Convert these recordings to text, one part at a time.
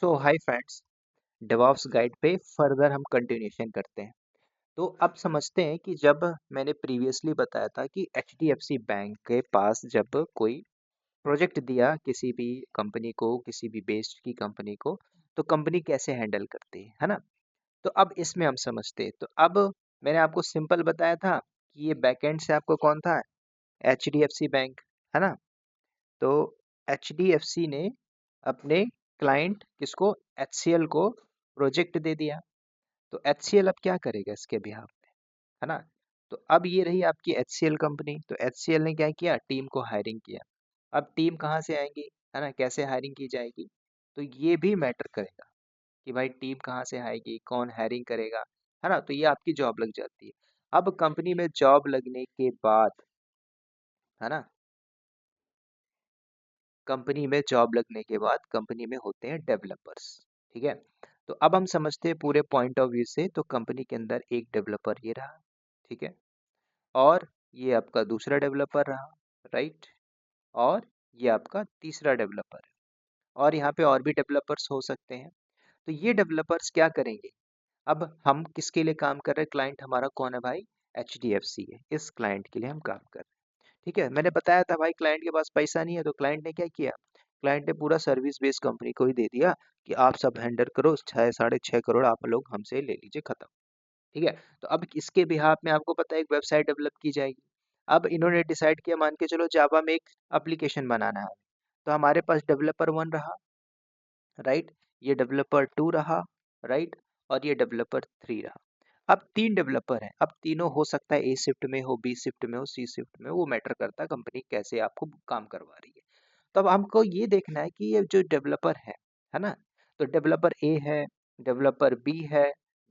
सो hi friends, DevOps guide पे further हम continuation करते हैं। तो अब समझते हैं कि जब मैंने प्रीवियसली बताया था कि एचडीएफसी बैंक के पास जब कोई प्रोजेक्ट दिया किसी भी कंपनी को, किसी भी बेस्ड की कंपनी को, तो कंपनी कैसे हैंडल करती है ना। तो अब इसमें हम समझते हैं। तो अब मैंने आपको सिंपल बताया था कि ये बैकएंड से आपको कौन था, एचडीएफसी बैंक, है ना। तो एचडीएफसी ने अपने क्लाइंट किसको, एचसीएल को प्रोजेक्ट दे दिया। तो एचसीएल अब क्या करेगा इसके बिहाफ में, है ना। तो अब ये रही आपकी एचसीएल कंपनी। तो एचसीएल ने क्या किया, टीम को हायरिंग किया। अब टीम कहाँ से आएंगी, है ना, कैसे हायरिंग की जाएगी, तो ये भी मैटर करेगा कि भाई टीम कहाँ से आएगी, कौन हायरिंग करेगा, है ना। तो ये आपकी जॉब लग जाती है। अब कंपनी में जॉब लगने के बाद, है ना, कंपनी में जॉब लगने के बाद कंपनी में होते हैं डेवलपर्स। ठीक है। तो अब हम समझते हैं पूरे पॉइंट ऑफ व्यू से। तो कंपनी के अंदर एक डेवलपर ये रहा, ठीक है, और ये आपका दूसरा डेवलपर रहा, राइट, और ये आपका तीसरा डेवलपर है, और यहाँ पे और भी डेवलपर्स हो सकते हैं। तो ये डेवलपर्स क्या करेंगे, अब हम किसके लिए काम कर रहे हैं, क्लाइंट हमारा कौन है भाई, एचडीएफसी है। इस क्लाइंट के लिए हम काम कर रहे हैं। ठीक है, मैंने बताया था भाई क्लाइंट के पास पैसा नहीं है, तो क्लाइंट ने क्या किया, क्लाइंट ने पूरा सर्विस बेस्ड कंपनी को ही दे दिया कि आप सब हैंडल करो, 6-6.5 करोड़ आप लोग हमसे ले लीजिए, खत्म। ठीक है। तो अब इसके बिहाफ में आपको पता है एक वेबसाइट डेवलप की जाएगी। अब इन्होंने डिसाइड किया, मान के चलो जावा में एक एप्लीकेशन बनाना है, तो हमारे पास डेवलपर 1 रहा, राइट, ये डेवलपर 2 रहा, राइट, और ये डेवलपर 3 रहा। अब 3 डेवलपर हैं, अब तीनों हो सकता है ए शिफ्ट में हो, बी शिफ्ट में हो, सी शिफ्ट में हो, वो मैटर करता है कंपनी कैसे आपको काम करवा रही है। तो अब हमको ये देखना है कि ये जो डेवलपर है ना, तो डेवलपर ए है, डेवलपर बी है,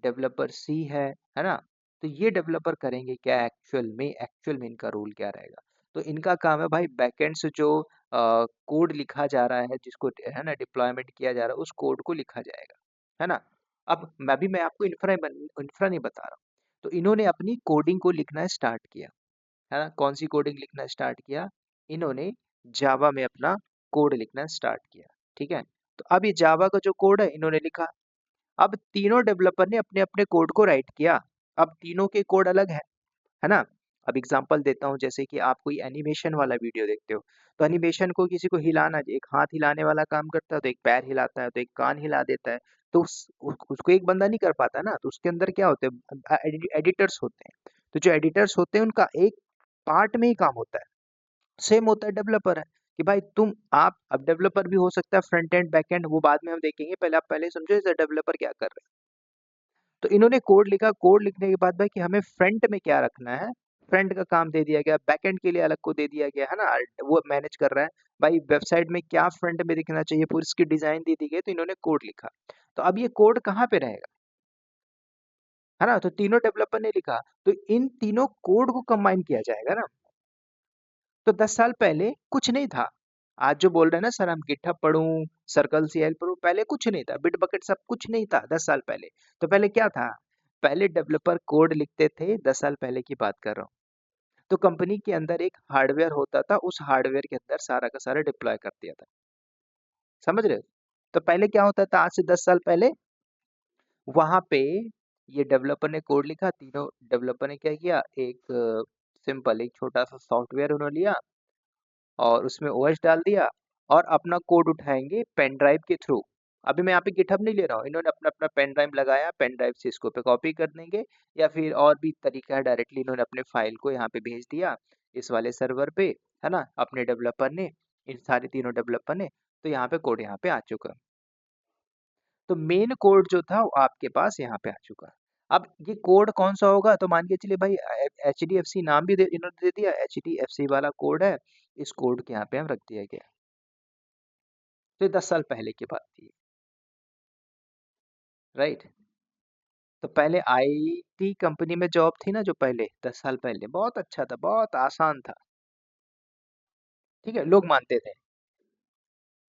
डेवलपर सी है ना। तो ये डेवलपर करेंगे क्या, एक्चुअल में इनका रोल क्या रहेगा। तो इनका काम है भाई बैकएंड से जो कोड लिखा जा रहा है, जिसको है ना डिप्लॉयमेंट किया जा रहा है, उस कोड को लिखा जाएगा, है ना। अब मैं आपको इंफ्रा नहीं बता रहा हूँ। तो इन्होंने अपनी कोडिंग को लिखना स्टार्ट किया, है ना। कौन सी कोडिंग लिखना स्टार्ट किया, इन्होंने जावा में अपना कोड लिखना स्टार्ट किया। ठीक है। तो अब ये जावा का जो कोड है इन्होंने लिखा। अब तीनों डेवलपर ने अपने अपने कोड को राइट किया। अब तीनों के कोड अलग है ना। अब एग्जांपल देता हूँ, जैसे कि आप कोई एनिमेशन वाला वीडियो देखते हो, तो एनिमेशन को किसी को हिलाना, एक हाथ हिलाने वाला काम करता है, तो एक पैर हिलाता है, तो एक कान हिला देता है। तो उसको एक बंदा नहीं कर पाता ना, तो उसके अंदर क्या होते हैं, एडिटर्स होते हैं। तो जो एडिटर्स होते हैं उनका एक पार्ट में ही काम होता है। सेम होता है डेवलपर है कि भाई तुम आप अब डेवलपर भी हो सकता है फ्रंट एंड बैक एंड, वो बाद में हम देखेंगे, पहले आप पहले समझो इसे डेवलपर क्या कर रहे हैं। तो इन्होंने कोड लिखा, कोड लिखने के बाद भाई कि हमें फ्रंट में क्या रखना है, फ्रंट का काम दे दिया गया, बैकएंड के लिए अलग को दे दिया गया, है ना। वो मैनेज कर रहा है भाई वेबसाइट में क्या फ्रंट में दिखना चाहिए, पूरी इसकी डिजाइन दे दी गई, तो इन्होंने कोड लिखा। तो अब ये कोड कहाँ पे रहेगा, है ना। तो तीनों डेवलपर ने लिखा, तो इन तीनों कोड को कंबाइन किया जाएगा ना। तो 10 साल पहले कुछ नहीं था। आज जो बोल रहे हैं ना सर हम गिटहब पढूं, सर्कल सीएल पढूं, पहले कुछ नहीं था, बिटबकेट सब कुछ नहीं था 10 साल पहले। तो पहले क्या था, पहले डेवलपर कोड लिखते थे, 10 साल पहले की बात कर रहा हूँ। तो कंपनी के अंदर एक हार्डवेयर होता था, उस हार्डवेयर के अंदर सारा का सारा डिप्लॉय कर दिया था। समझ रहे हो। तो पहले क्या होता था, आज से 10 साल पहले, वहां पे ये डेवलपर ने कोड लिखा, तीनों डेवलपर ने क्या किया, एक सिंपल एक छोटा सा सॉफ्टवेयर उन्होंने लिया और उसमें ओएस डाल दिया, और अपना कोड उठाएंगे पेन ड्राइव के थ्रू। अभी मैं यहाँ पे गिटहब नहीं ले रहा हूँ, इन्होंने अपना अपना पेन ड्राइव लगाया, पेन ड्राइव से इसको पे कॉपी कर देंगे, या फिर और भी तरीका है, डायरेक्टली इन्होंने अपने फाइल को यहाँ पे भेज दिया इस वाले सर्वर पे, है ना, अपने डेवलपर ने, इन सारे तीनों डेवलपर ने। तो यहाँ पे कोड यहाँ पे आ चुका। तो मेन कोड जो था वो आपके पास यहाँ पे आ चुका। अब ये कोड कौन सा होगा, तो मान के चलिए भाई एच डी एफ सी नाम भी इन्होंने दे दिया, एच डी एफ सी वाला कोड है, इस कोड के यहाँ पे हम रख दिया गया। तो ये 10 साल पहले की बात थी, राइट। तो पहले आईटी कंपनी में जॉब थी ना, जो पहले 10 साल पहले बहुत अच्छा था, बहुत आसान था। ठीक है, लोग मानते थे।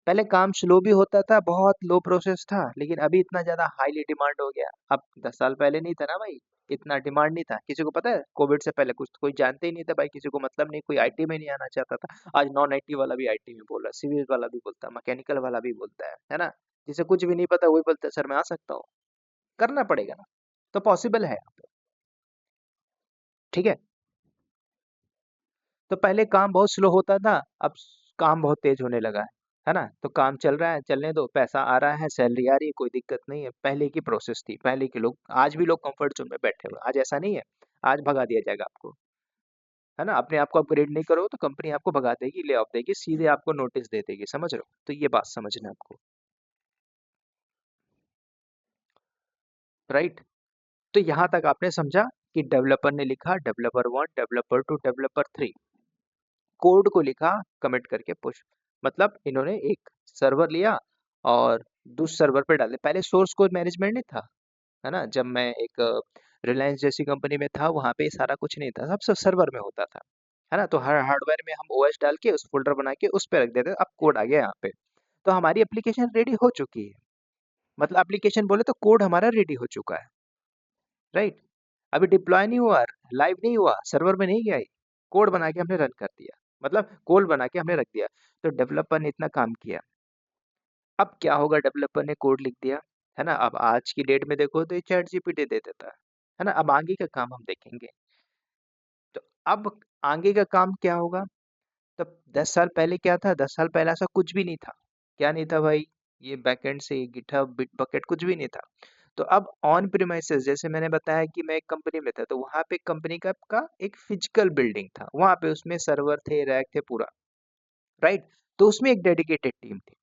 पहले काम स्लो भी होता था, बहुत लो प्रोसेस था, लेकिन अभी इतना ज्यादा हाईली डिमांड हो गया। अब 10 साल पहले नहीं था ना भाई, इतना डिमांड नहीं था। किसी को पता है कोविड से पहले कुछ कोई जानते ही नहीं था भाई, किसी को मतलब नहीं, कोई आईटी में नहीं आना चाहता था। आज नॉन आईटी वाला भी आईटी में बोल रहा है, सिविल वाला भी बोलता है, मैकेनिकल वाला भी बोलता है ना। जिसे कुछ भी नहीं पता वही बोलता है सर मैं आ सकता हूँ, करना पड़ेगा ना। तो पॉसिबल है यहाँ पे, ठीक है। तो पहले काम बहुत स्लो होता था, अब काम बहुत तेज होने लगा है ना। तो काम चल रहा है, चलने दो, पैसा आ रहा है, सैलरी आ रही है, कोई दिक्कत नहीं है। पहले की प्रोसेस थी, पहले के लोग, आज भी लोग कंफर्ट जोन में बैठे हुए, आज ऐसा नहीं है। आज भगा दिया जाएगा आपको, है ना। अपने आप को अपग्रेड नहीं करो तो कंपनी आपको भगा देगी, ले ऑफ देगी, सीधे आपको नोटिस दे देगी, समझ रहे हो। तो ये बात समझना है आपको, राइट। तो यहाँ तक आपने समझा कि डेवलपर ने लिखा डेवलपर 1, डेवलपर 2, डेवलपर 3, कोड को लिखा कमिट करके पुश। मतलब इन्होंने एक सर्वर लिया और दूसरे सर्वर पे डाले। पहले सोर्स कोड मैनेजमेंट नहीं था, है ना। जब मैं एक रिलायंस जैसी कंपनी में था, वहाँ पे सारा कुछ नहीं था, सब सर्वर में होता था, है ना। तो हर हार्डवेयर में हम ओएस डाल के उस फोल्डर बना के उस पे रख देते, अब कोड आ गया यहाँ पे। तो हमारी एप्लीकेशन रेडी हो चुकी है, मतलब एप्लीकेशन बोले तो कोड हमारा रेडी हो चुका है, राइट। अभी डिप्लॉय नहीं हुआ, लाइव नहीं हुआ, सर्वर में नहीं गया ये, कोड बना के हमने रन कर दिया, मतलब कोड बना के हमने रख दिया। तो डेवलपर ने इतना काम किया। अब क्या होगा, डेवलपर ने कोड लिख दिया, है ना। अब आज की डेट में देखो तो ये चैट जीपीटी दे देता है ना। अब आगे का काम हम देखेंगे। तो अब आगे का काम क्या होगा। तब 10 साल पहले क्या था, 10 साल पहले ऐसा कुछ भी नहीं था। क्या नहीं था भाई, ये बैकएंड से गिटहब बिटबकेट कुछ भी नहीं था। तो अब ऑन प्रीमाइसेस, जैसे मैंने बताया कि मैं एक कंपनी में था, तो वहां पे कंपनी का एक फिजिकल बिल्डिंग था, वहां पे उसमें सर्वर थे, रैक थे, पूरा, राइट। तो उसमें एक डेडिकेटेड टीम थी।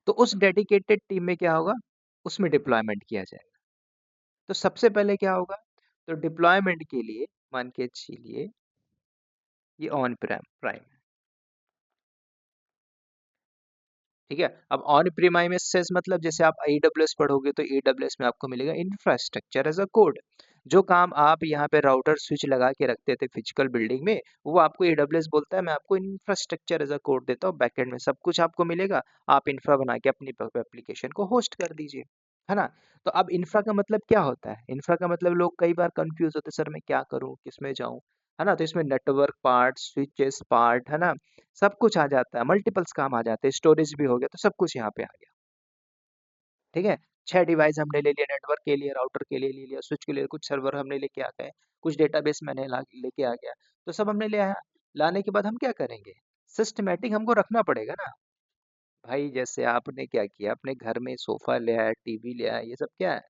तो उस डेडिकेटेड टीम में क्या होगा, उसमें डिप्लॉयमेंट किया जाएगा। तो सबसे पहले क्या होगा, तो डिप्लॉयमेंट के लिए मान के चलिए ये ऑन प्राइम, ठीक है। अब ऑन प्रीमाइसेस मतलब जैसे आप AWS पढ़ोगे तो AWS में आपको मिलेगा इंफ्रास्ट्रक्चर एज अ कोड। जो काम आप यहाँ पे राउटर स्विच लगा के रखते थे फिजिकल बिल्डिंग में, वो आपको AWS बोलता है मैं आपको इंफ्रास्ट्रक्चर एज अ कोड देता हूँ, बैकएंड में सब कुछ आपको मिलेगा, आप इंफ्रा बना के अपनी एप्लीकेशन को होस्ट कर दीजिए, है ना। तो अब इंफ्रा का मतलब क्या होता है, इंफ्रा का मतलब लोग कई बार कंफ्यूज होते हैं, सर मैं क्या करूँ, किसमें जाऊँ, है ना। तो इसमें नेटवर्क पार्ट, स्विचेस पार्ट, है ना, सब कुछ आ जाता है, मल्टीपल्स काम आ जाते हैं, स्टोरेज भी हो गया, तो सब कुछ यहाँ पे आ गया, ठीक है। 6 डिवाइस हमने ले लिया, नेटवर्क के लिए, राउटर के लिए ले लिया, स्विच के लिए, कुछ सर्वर हमने लेके आ गए, कुछ डेटाबेस मैंने लेके आ गया, तो सब हमने ले आया। लाने के बाद हम क्या करेंगे, सिस्टमेटिक हमको रखना पड़ेगा ना। भाई जैसे आपने क्या किया, अपने घर में सोफा ले आया, टीवी ले आया, ये सब क्या है,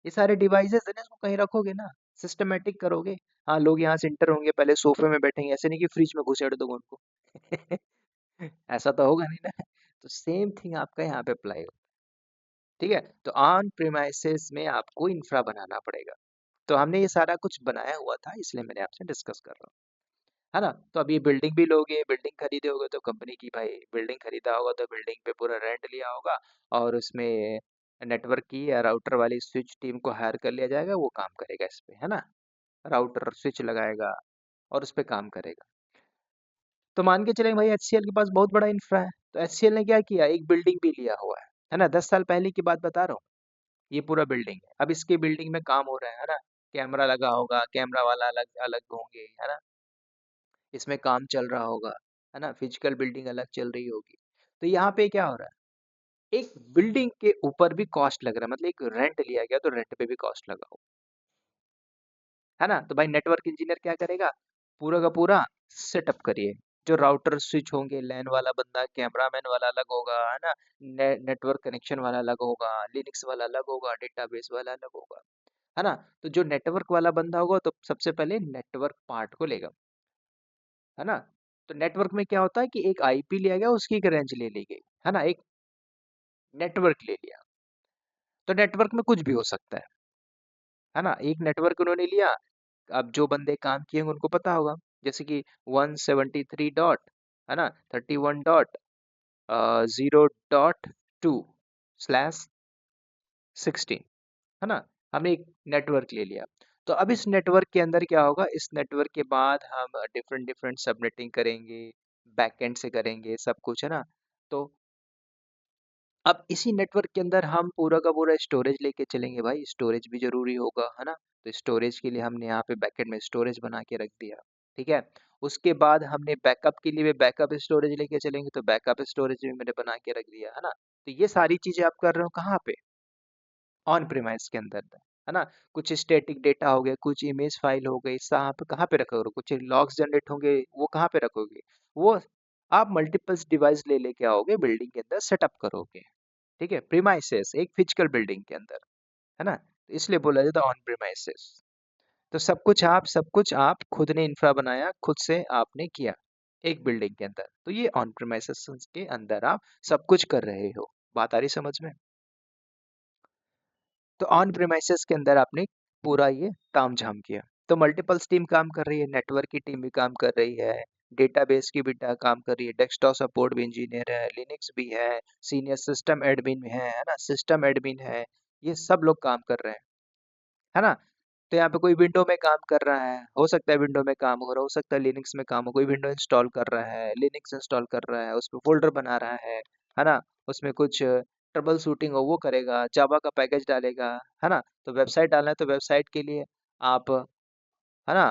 ये सारे डिवाइसेस है ना, इसको कहीं रखोगे ना, सिस्टमेटिक करोगे। हाँ, लोग यहाँ से इंटर होंगे, पहले सोफे में बैठेंगे, ऐसे नहीं कि फ्रिज में घुसेड़ दोगे उनको। ऐसा तो होगा नहीं ना। तो सेम थिंग आपका यहाँ पे अप्लाई हो, ठीक है। तो ऑन प्रीमाइसेस में आपको इंफ्रा बनाना पड़ेगा। तो हमने ये सारा कुछ बनाया हुआ था, इसलिए मैंने आपसे डिस्कस कर रहा हूँ, है ना। तो अब ये बिल्डिंग भी लोगे, बिल्डिंग खरीदे होगे तो कंपनी की, भाई बिल्डिंग खरीदा होगा तो बिल्डिंग पे पूरा रेंट लिया होगा, और उसमें नेटवर्क की या राउटर वाली स्विच टीम को हायर कर लिया जाएगा, वो काम करेगा इस पे, है ना। राउटर स्विच लगाएगा और उस पे काम करेगा। तो मान के चलें भाई HCL के पास बहुत बड़ा इंफ्रा है, तो HCL ने क्या किया, एक बिल्डिंग भी लिया हुआ है ना। 10 साल पहले की बात बता रहा हूँ, ये पूरा बिल्डिंग है। अब इसके बिल्डिंग में काम हो रहा है ना, कैमरा लगा होगा, कैमरा वाला अलग अलग होंगे, है ना, इसमें काम चल रहा होगा, है ना, फिजिकल बिल्डिंग अलग चल रही होगी। तो यहाँ पे क्या हो रहा है, एक बिल्डिंग के ऊपर भी कॉस्ट लग रहा है, मतलब एक रेंट लिया गया तो रेंट पे भी कॉस्ट लगा हो, है ना। तो भाई नेटवर्क इंजीनियर क्या करेगा, पूरा का पूरा सेटअप करिए, जो राउटर स्विच होंगे, लैन वाला बंदा, कैमरामैन वाला अलग होगा, है ना, नेटवर्क कनेक्शन वाला अलग होगा, लिनक्स वाला अलग होगा, डेटाबेस वाला अलग होगा, है ना। तो जो नेटवर्क वाला बंदा होगा तो सबसे पहले नेटवर्क पार्ट को लेगा, है ना। तो नेटवर्क में क्या होता है कि एक आईपी लिया गया, उसकी एक रेंज ले ली गई, है ना, एक नेटवर्क ले लिया। तो नेटवर्क में कुछ भी हो सकता है ना। एक नेटवर्क उन्होंने लिया, अब जो बंदे काम किए होंगे उनको पता होगा, जैसे कि 173 डॉट, है ना, 31 डॉट 0.2/16, है ना। हमने एक नेटवर्क ले लिया। तो अब इस नेटवर्क के अंदर क्या होगा, इस नेटवर्क के बाद हम डिफरेंट डिफरेंट सबनेटिंग करेंगे, बैकएंड से करेंगे सब कुछ, है ना। तो अब इसी नेटवर्क के अंदर हम पूरा का पूरा स्टोरेज लेके चलेंगे, भाई स्टोरेज भी जरूरी होगा, है ना। तो स्टोरेज के लिए हमने यहाँ पे बैकएंड में स्टोरेज बना के रख दिया, ठीक है। उसके बाद हमने बैकअप के लिए भी बैकअप स्टोरेज लेके चलेंगे, तो बैकअप स्टोरेज भी मैंने बना के रख दिया, है ना। तो ये सारी चीजें आप कर रहे हो कहाँ पे? ऑन प्रिमाइस के अंदर, है ना? कुछ स्टैटिक डेटा हो गया, कुछ इमेज फाइल हो गई, कहाँ पे रखोगे? कुछ लॉग्स जनरेट होंगे, वो कहाँ पे रखोगे? वो आप मल्टीपल्स डिवाइस ले लेके आओगे, बिल्डिंग के अंदर सेटअप करोगे, ठीक है? प्रीमाइसेस एक फिजिकल बिल्डिंग के अंदर, है ना? तो इसलिए बोला जाता है ऑन प्रीमाइसेस। तो सब कुछ आप खुद ने इंफ्रा बनाया, खुद से आपने किया एक बिल्डिंग के अंदर। तो ये ऑन प्रीमाइसेस के अंदर आप सब कुछ कर रहे हो। बात आ रही समझ में? तो ऑन प्रेमाइसेस के अंदर आपने पूरा ये तामझाम किया। तो मल्टीपल्स टीम काम कर रही है, नेटवर्क की टीम भी काम कर रही है, डेटाबेस की भी काम कर रही है, डेस्कटॉप सपोर्ट भी इंजीनियर है, लिनक्स भी है, सीनियर सिस्टम एडमिन है ना, सिस्टम एडमिन है, ये सब लोग काम कर रहे हैं, है ना? तो यहाँ पे कोई विंडो में काम कर रहा है, हो सकता है विंडो में काम हो रहा, हो सकता है लिनक्स में काम हो, कोई विंडो इंस्टॉल कर रहा है, लिनक्स इंस्टॉल कर रहा है, उसमें फोल्डर बना रहा है ना? उसमें कुछ ट्रबल शूटिंग हो वो करेगा, जावा का पैकेज डालेगा, है ना? तो वेबसाइट डालना है तो वेबसाइट के लिए आप, है ना,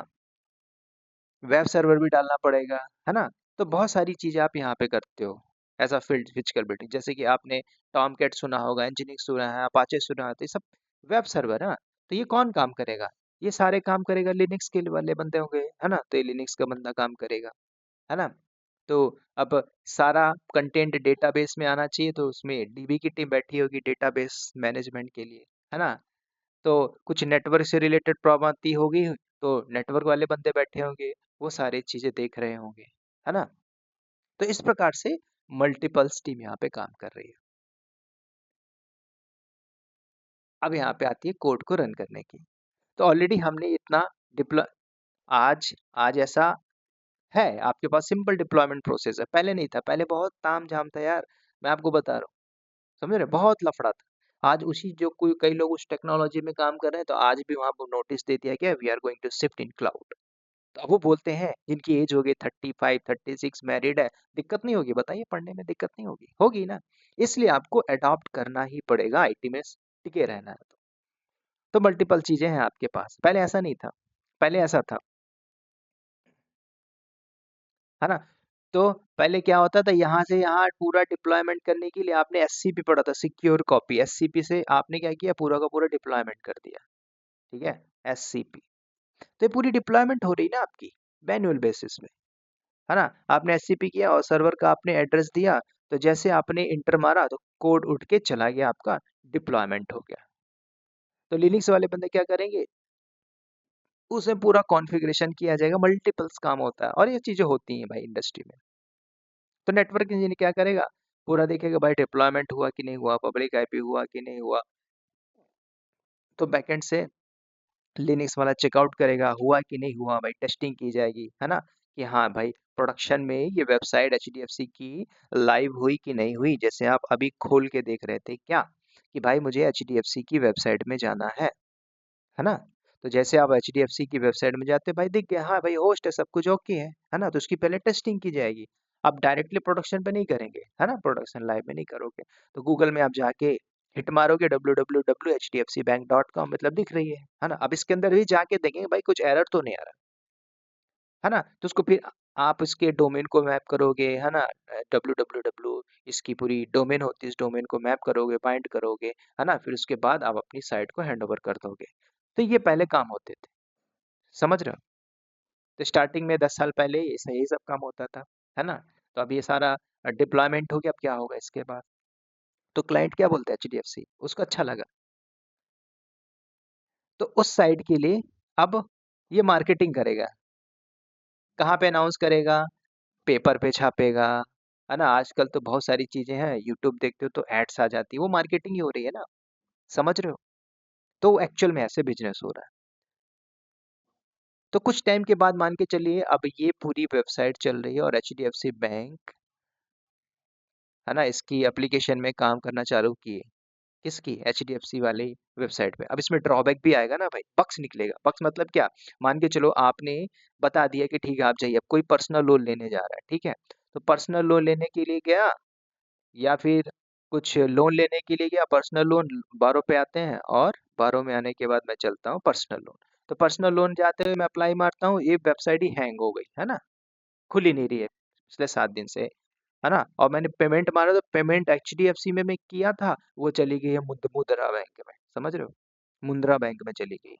वेब सर्वर भी डालना पड़ेगा, है ना? तो बहुत सारी चीजें आप यहाँ पे करते हो as a field physical building. जैसे कि आपने टॉम कैट सुना होगा, nginx सुना है, अपाचे सुना है, तो ये सब वेब सर्वर है ना। तो ये कौन काम करेगा? ये सारे काम करेगा लिनक्स के वाले बंदे होंगे, है ना? तो ये लिनक्स का बंदा काम करेगा, है ना? तो अब सारा कंटेंट डेटाबेस में आना चाहिए, तो उसमें डीबी की टीम बैठी होगी डेटाबेस मैनेजमेंट के लिए, है ना? तो कुछ नेटवर्क से रिलेटेड प्रॉब्लम आती होगी, तो नेटवर्क वाले बंदे बैठे होंगे, वो सारी चीजें देख रहे होंगे, है ना? तो इस प्रकार से मल्टीपल्स टीम यहाँ पे काम कर रही है। अब यहाँ पे आती है कोड को रन करने की। तो ऑलरेडी हमने इतना डिप्लॉय, आज आज ऐसा है आपके पास सिंपल डिप्लॉयमेंट प्रोसेस है, पहले नहीं था, पहले बहुत ताम झाम था यार, मैं आपको बता रहा हूँ, समझ रहे, बहुत लफड़ा था। आज उसी जो कोई कई लोग उस टेक्नोलॉजी में काम कर रहे हैं, तो आज भी वहां पर नोटिस दे दिया गया, we are going to shift in cloud. तो अब वो बोलते हैं जिनकी एज हो गई 35 36, मैरिड है, दिक्कत नहीं होगी? बताइए, पढ़ने में दिक्कत नहीं होगी? होगी ना। इसलिए आपको अडॉप्ट करना ही पड़ेगा, आईटी में टिके रहना है तो मल्टीपल चीजें हैं आपके पास, पहले ऐसा नहीं था, पहले ऐसा था, है ना? तो पहले क्या होता था, यहाँ से यहाँ पूरा डिप्लॉयमेंट करने के लिए आपने एससीपी पढ़ा था, सिक्योर कॉपी, एससीपी से आपने क्या किया, पूरा का पूरा डिप्लॉयमेंट कर दिया, ठीक है? एससीपी, तो ये पूरी डिप्लॉयमेंट हो रही ना आपकी मैन्युअल बेसिस में, है ना? आपने एससीपी किया और सर्वर का आपने एड्रेस दिया, तो जैसे आपने इंटर मारा तो कोड उठ के चला गया, आपका डिप्लॉयमेंट हो गया। तो लिनक्स वाले बंदे क्या करेंगे, उसे पूरा कॉन्फ़िगरेशन किया जाएगा, मल्टीपल्स काम होता है और ये चीजें होती हैं भाई इंडस्ट्री में। तो नेटवर्क इंजीनियर क्या करेगा, पूरा देखेगा भाई डिप्लॉयमेंट हुआ कि नहीं हुआ, पब्लिक आईपी हुआ कि नहीं हुआ, तो बैकएंड से लिनक्स वाला चेकआउट करेगा, हुआ कि नहीं हुआ भाई, टेस्टिंग की जाएगी, है ना? कि हाँ भाई, प्रोडक्शन में ये वेबसाइट एचडीएफसी की लाइव हुई कि नहीं हुई। जैसे आप अभी खोल के देख रहे थे क्या, कि भाई मुझे एचडीएफसी की वेबसाइट में जाना है ना? तो जैसे आप एचडीएफसी की वेबसाइट में जाते हैं, भाई दिख गया, हाँ भाई होस्ट है, सब कुछ ओके है ना? तो उसकी पहले टेस्टिंग की जाएगी। आप डायरेक्टली प्रोडक्शन पे नहीं करेंगे, है ना? प्रोडक्शन लाइव में नहीं करोगे। तो गूगल में आप जाके हिट मारोगे www.hdfcbank.com, मतलब दिख रही है ना? अब इसके अंदर भी जाके देखेंगे भाई कुछ एरर तो नहीं आ रहा, है ना? तो उसको फिर आप इसके डोमेन को मैप करोगे, है ना? www इसकी पूरी डोमेन होती है, इस डोमेन को मैप करोगे, बाइंड करोगे, है ना? फिर उसके बाद आप अपनी साइट को हैंड ओवर कर दोगे। तो ये पहले काम होते थे, समझ रहे हो? तो स्टार्टिंग में 10 साल पहले यही सब काम होता था, है ना? तो अब ये सारा डिप्लॉयमेंट हो गया, अब क्या होगा इसके बाद? तो क्लाइंट क्या बोलते हैं, एचडीएफसी, उसको अच्छा लगा, तो उस साइट के लिए अब ये मार्केटिंग करेगा। कहाँ पे अनाउंस करेगा? पेपर पे छापेगा, है ना? आजकल तो बहुत सारी चीजें हैं, यूट्यूब देखते हो तो एड्स आ जाती है, वो मार्केटिंग ही हो रही है ना, समझ रहे हो? तो एक्चुअल में ऐसे बिजनेस हो रहा है। तो कुछ टाइम के बाद मान के चलिए, अब ये पूरी वेबसाइट चल रही है और एचडीएफसी बैंक, है ना, इसकी एप्लीकेशन में काम करना चालू किए, किसकी, एचडीएफसी वाली वेबसाइट पे। अब इसमें ड्रॉबैक भी आएगा ना भाई, बक्स निकलेगा। बक्स मतलब क्या, मान के चलो आपने बता दिया कि ठीक है आप जाइए, अब कोई पर्सनल लोन लेने जा रहा है, ठीक है? तो पर्सनल लोन लेने के लिए गया, या फिर कुछ लोन लेने के लिए गया, पर्सनल लोन बारों पे आते हैं, और बारों में आने के बाद मैं चलता हूँ पर्सनल लोन। तो पर्सनल लोन जाते हुए मैं अप्लाई मारता हूँ, ये वेबसाइट ही हैंग हो गई, है ना, खुल ही नहीं रही है पिछले 7 दिन से, है ना, और मैंने पेमेंट मारा तो पेमेंट एचडीएफसी में मैं किया था, वो चली गई है मुद्रा बैंक में, समझ रहे हो, मुद्रा बैंक में चली गई।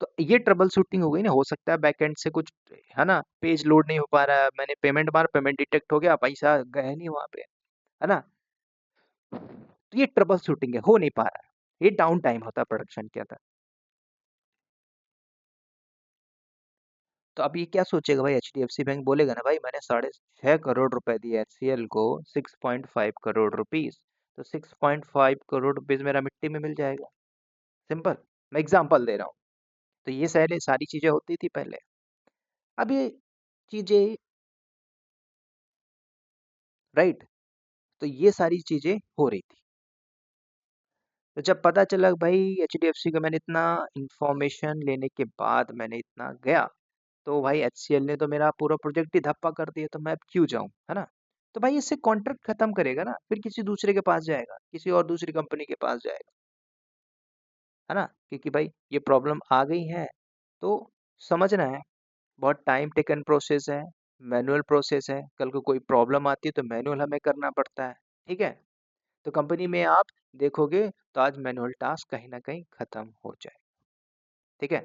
तो ये ट्रबल शूटिंग हो गई ना, हो सकता है बैकएंड से कुछ, है ना, पेज लोड नहीं हो पा रहा है, मैंने पेमेंट मारा, पेमेंट डिटेक्ट हो गया, पैसा गया नहीं वहां पे, है ना। तो ये ट्रबल शूटिंग है, हो नहीं पा रहा है, ये डाउन टाइम होता है प्रोडक्शन के अंदर। तो अब ये क्या सोचेगा भाई, एचडीएफसी बैंक बोलेगा ना भाई मैंने 6.5 करोड़ रुपए दिए एचसीएल को, 6.5 करोड़ रुपीज, तो 6.5 करोड़ रुपीज मेरा मिट्टी में मिल जाएगा। सिंपल, मैं एग्जांपल दे रहा हूँ। तो ये सारी सारी चीजें होती थी पहले। अब ये चीजें, राइट, तो ये सारी चीजें हो रही थी। तो जब पता चला कि भाई एचडीएफसी को, मैंने इतना इंफॉर्मेशन लेने के बाद मैंने इतना गया, तो भाई एचसीएल ने तो मेरा पूरा प्रोजेक्ट ही धप्पा कर दिया, तो मैं अब क्यों जाऊं, है ना। तो भाई इससे कॉन्ट्रैक्ट खत्म करेगा ना, फिर किसी दूसरे के पास जाएगा, किसी और दूसरी कंपनी के पास जाएगा, है ना, क्योंकि भाई ये प्रॉब्लम आ गई है। तो समझना है, बहुत टाइम टेकन प्रोसेस है, मैनुअल प्रोसेस है, कल को कोई प्रॉब्लम आती है तो मैनुअल हमें करना पड़ता है। ठीक है, तो कंपनी में आप देखोगे तो आज मैनुअल टास्क कहीं ना कहीं खत्म हो जाए। ठीक है,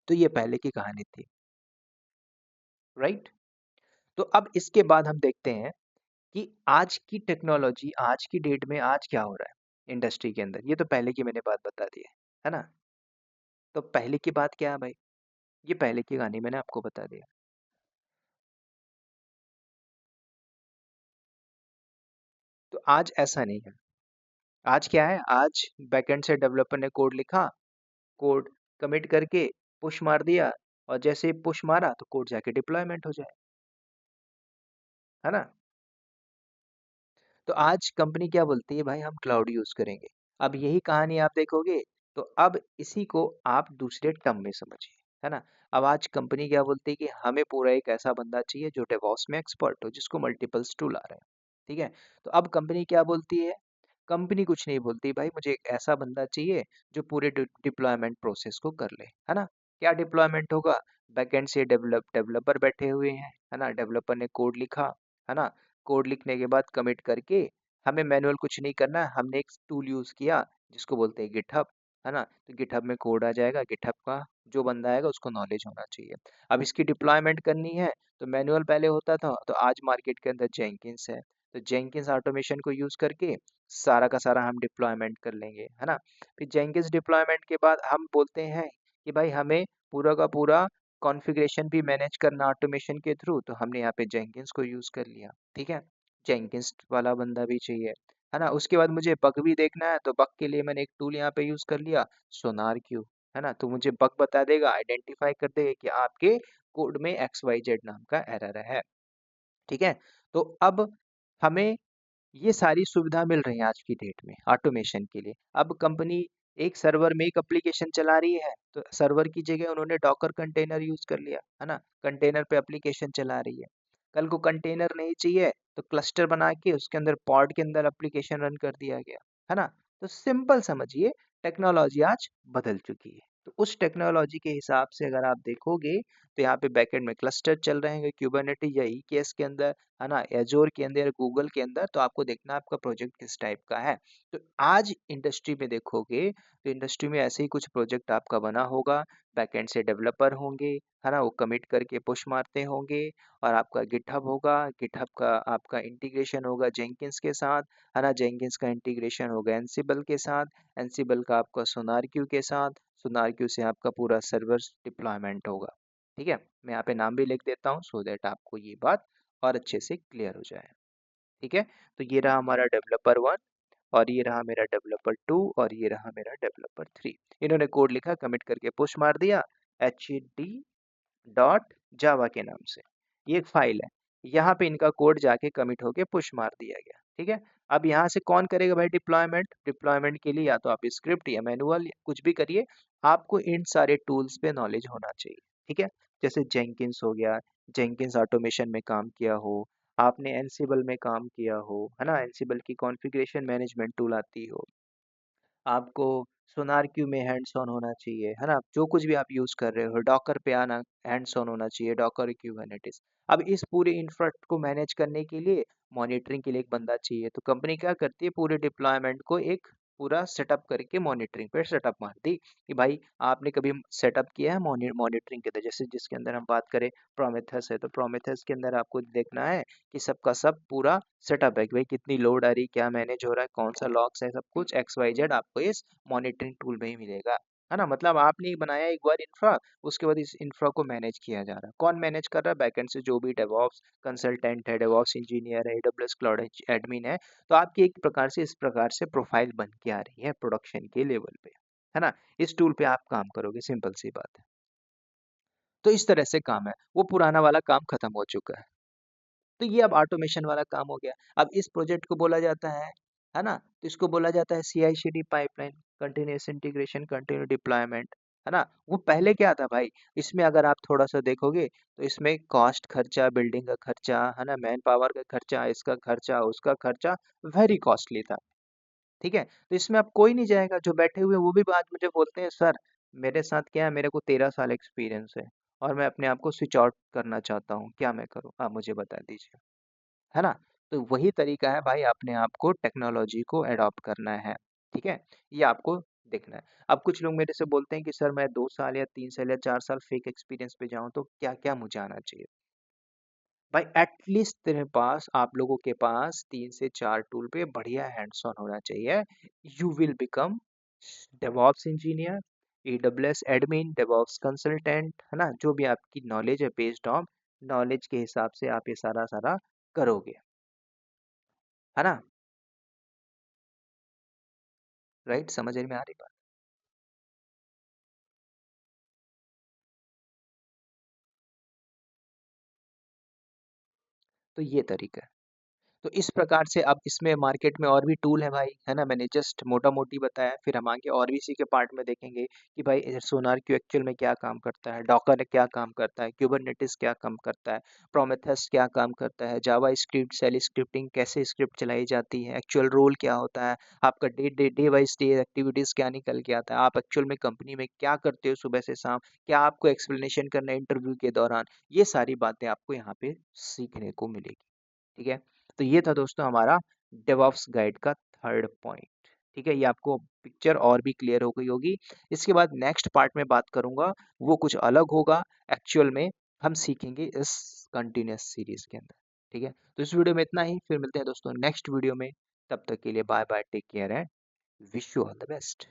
तो ये पहले की कहानी थी, राइट। तो अब इसके बाद हम देखते हैं कि आज की टेक्नोलॉजी, आज की डेट में आज क्या हो रहा है इंडस्ट्री के अंदर। ये तो पहले की मैंने बात बता दी है ना। तो पहले की बात क्या है भाई, ये पहले की कहानी मैंने आपको बता दिया। तो आज ऐसा नहीं है। आज क्या है, आज बैकएंड से डेवलपर ने कोड लिखा, कोड कमिट करके पुश मार दिया, और जैसे ही पुश मारा तो कोड जाके डिप्लॉयमेंट हो जाए, है ना। तो आज कंपनी क्या बोलती है, भाई हम क्लाउड यूज करेंगे। अब यही कहानी आप देखोगे, तो अब इसी को आप दूसरे टर्म में समझिए, है ना। अब आज कंपनी क्या बोलती है कि हमें पूरा एक ऐसा बंदा चाहिए जो डेवॉप्स में एक्सपर्ट हो, जिसको मल्टीपल्स टूल आ रहे हैं। ठीक है, तो अब कंपनी क्या बोलती है, कंपनी कुछ नहीं बोलती, भाई मुझे एक ऐसा बंदा चाहिए जो पूरे डिप्लॉयमेंट प्रोसेस को कर ले, है ना। क्या डिप्लॉयमेंट होगा, बैकएंड से डेवलपर बैठे हुए हैं, है ना, डेवलपर ने कोड लिखा, है ना, कोड लिखने के बाद कमिट करके, हमें मैनुअल कुछ नहीं करना है, हमने एक टूल यूज किया जिसको बोलते हैं गिटहब, है ना। तो गिटहब में कोड आ जाएगा, गिटहब का जो बंदा आएगा उसको नॉलेज होना चाहिए। अब इसकी डिप्लॉयमेंट करनी है, तो मैनुअल पहले होता था, तो आज मार्केट के अंदर जेंकिंस है, तो जेंकिंस ऑटोमेशन को यूज करके सारा का सारा हम डिप्लॉयमेंट कर लेंगे, है ना। फिर जेंकिंस डिप्लॉयमेंट के बाद हम बोलते हैं कि भाई हमें पूरा का पूरा कॉन्फ़िगरेशन भी मैनेज करना ऑटोमेशन के थ्रू, तो हमने यहाँ पे जेंकिंस को यूज कर लिया। ठीक है, जेंकिंस वाला बंदा भी चाहिए, है ना। उसके बाद मुझे बग भी देखना है, तो बग के लिए मैंने एक टूल यहाँ पे यूज कर लिया, सोनार क्यू, है ना। तो मुझे बग बता देगा, आइडेंटिफाई कर देगा कि आपके कोड में XYZ नाम का एरर है। ठीक है, तो अब हमें ये सारी सुविधा मिल रही है आज की डेट में ऑटोमेशन के लिए। अब कंपनी एक सर्वर में एक एप्लीकेशन चला रही है, तो सर्वर की जगह उन्होंने डॉकर कंटेनर यूज कर लिया, है ना, कंटेनर पे एप्लीकेशन चला रही है। कल को कंटेनर नहीं चाहिए तो क्लस्टर बना के उसके अंदर पॉड के अंदर एप्लीकेशन रन कर दिया गया, है ना। तो सिंपल समझिए, टेक्नोलॉजी आज बदल चुकी है। तो उस टेक्नोलॉजी के हिसाब से अगर आप देखोगे, तो यहाँ पे बैकएंड में क्लस्टर चल रहे हैं क्यूबरनेटी या EKS के अंदर, है ना, एजोर के अंदर, गूगल के अंदर। तो आपको देखना है आपका प्रोजेक्ट किस टाइप का है। तो आज इंडस्ट्री में देखोगे, तो इंडस्ट्री में ऐसे ही कुछ प्रोजेक्ट आपका बना होगा, बैकएंड से डेवलपर होंगे, है ना, वो कमिट करके पुश मारते होंगे, और आपका गिटहब होगा, गिटहब का आपका इंटीग्रेशन होगा जेंकिंस के साथ, है ना, जेंकिंस का इंटीग्रेशन होगा एनसिबल के साथ, एनसिबल का आपका सोनार क्यू के साथ, सोनार क्यू से आपका पूरा सर्वर डिप्लॉयमेंट होगा। ठीक है, मैं यहाँ पे नाम भी लिख देता हूँ सो दैट आपको ये बात और अच्छे से क्लियर हो जाए। ठीक है, तो ये रहा हमारा डेवलपर 1, और ये रहा मेरा डेवलपर 2, और ये रहा मेरा डेवलपर 3। इन्होंने कोड लिखा, कमिट करके पुश मार दिया, hd.java के नाम से, ये एक फाइल है। यहाँ पे इनका कोड जाके कमिट होके पुश मार दिया गया। ठीक है, अब यहाँ से कौन करेगा भाई डिप्लॉयमेंट, डिप्लॉयमेंट के लिए या तो आप स्क्रिप्ट या मैनुअल कुछ भी करिए, आपको इन सारे टूल्स पे नॉलेज होना चाहिए। ठीक है, जैसे जेंकिंस हो गया, जेंकिंस ऑटोमेशन में काम किया हो, आपने एनसिबल में काम किया हो, है ना, एनसिबल की कॉन्फ़िगरेशन मैनेजमेंट टूल आती हो, आपको सोनार क्यू में हैंड्स ऑन होना चाहिए, है ना? जो कुछ भी आप यूज़ कर रहे हो, डॉकर पे आना हैंड्स ऑन होना चाहिए, डॉकर क्यूबरनेटिस। अब इस पूरे इंफ्रा को मैनेज करने के लिए मॉनिटरिंग के लिए एक बंदा चाहिए, तो कंपनी क्या करती है पूरे डिप्लॉयमेंट को एक पूरा सेटअप करके मॉनिटरिंग पे सेटअप मार दी कि भाई आपने कभी सेटअप किया है मॉनिटरिंग के अंदर, जैसे जिसके अंदर हम बात करें प्रोमेथेस है, तो प्रोमेथेस के अंदर आपको देखना है कि सबका सब पूरा सेटअप है कि भाई कितनी लोड आ रही, क्या मैनेज हो रहा है, कौन सा लॉक्स है, सब कुछ एक्स वाई जेड आपको इस मॉनिटरिंग टूल में ही मिलेगा, है ना? मतलब आपने बनाया एक बार इंफ्रा, उसके बाद इस इंफ्रा को मैनेज किया जा रहा है। कौन मैनेज कर रहा है? बैकएंड से जो भी डेवऑप्स कंसल्टेंट है, डेवऑप्स इंजीनियर है, एडब्ल्यूएस क्लाउड एडमिन है, तो आपकी एक प्रकार से इस प्रकार से प्रोफाइल बन के आ रही है प्रोडक्शन के लेवल पे, है ना? इस टूल पे आप काम करोगे, सिंपल सी बात है। तो इस तरह से काम है, वो पुराना वाला काम खत्म हो चुका है। तो ये अब ऑटोमेशन वाला काम हो गया। अब इस प्रोजेक्ट को बोला जाता है ना? तो इसको बोला जाता है CI/CD pipeline, continuous integration, continue deployment, है ना? वो पहले क्या था भाई, इसमें अगर आप थोड़ा-सा देखोगे तो इसमें कॉस्ट खर्चा, बिल्डिंग का खर्चा, है ना? मैन पावर का खर्चा, इसका खर्चा, उसका खर्चा वेरी कॉस्टली था, ठीक है? तो इसमें अब कोई नहीं जाएगा, जो बैठे हुए हैं वो भी आज मुझे बोलते हैं सर मेरे साथ क्या है, मेरे को 13 साल एक्सपीरियंस है और मैं अपने आप को स्विच आउट करना चाहता हूँ, क्या मैं करूँ? आप मुझे बता दीजिए। है ना? तो वही तरीका है भाई अपने आप को टेक्नोलॉजी को एडॉप्ट करना है, ठीक है? ये आपको देखना है। अब कुछ लोग मेरे से बोलते हैं कि सर मैं 2 साल या 3 साल या 4 साल फेक एक्सपीरियंस पे जाऊँ तो क्या-क्या मुझे आना चाहिए? भाई एटलीस्ट तेरे पास आप लोगों के पास 3 से 4 टूल पे बढ़िया हैंड्स ऑन होना चाहिए। You will become DevOps engineer, AWS admin, DevOps consultant, है ना? जो भी आपकी नॉलेज है बेस्ड ऑन नॉलेज के हिसाब से आप ये सारा-सारा करोगे, है ना? राइट, समझ में आ रही बात? तो ये तरीका है। तो इस प्रकार से अब इसमें मार्केट में और भी टूल है भाई, है ना? मैंने जस्ट मोटा-मोटी बताया, फिर हम आगे और भी इसी के पार्ट में देखेंगे कि भाई सोनार क्यू एक्चुअल में क्या काम करता है, डॉकर क्या काम करता है, कुबरनेटिस क्या काम करता है, प्रोमेथेस क्या काम करता है, जावा स्क्रिप्ट, शेल स्क्रिप्टिंग कैसे स्क्रिप्ट चलाई जाती है, एक्चुअल रोल क्या होता है, आपका डे बाय डे एक्टिविटीज़ क्या निकल के आता है, आप एक्चुअल में कंपनी में क्या करते हो सुबह से शाम, क्या आपको एक्सप्लेनेशन करना है इंटरव्यू के दौरान, ये सारी बातें आपको यहाँ पे सीखने को मिलेगी, ठीक है? तो ये था दोस्तों हमारा डेवऑप्स गाइड का थर्ड पॉइंट, ठीक है? ये आपको पिक्चर और भी क्लियर हो गई होगी। इसके बाद नेक्स्ट पार्ट में बात करूंगा, वो कुछ अलग होगा, एक्चुअल में हम सीखेंगे इस कंटिन्यूअस सीरीज के अंदर, ठीक है? तो इस वीडियो में इतना ही, फिर मिलते हैं दोस्तों नेक्स्ट वीडियो में, तब तक के लिए bye bye, take care and wish you all the best.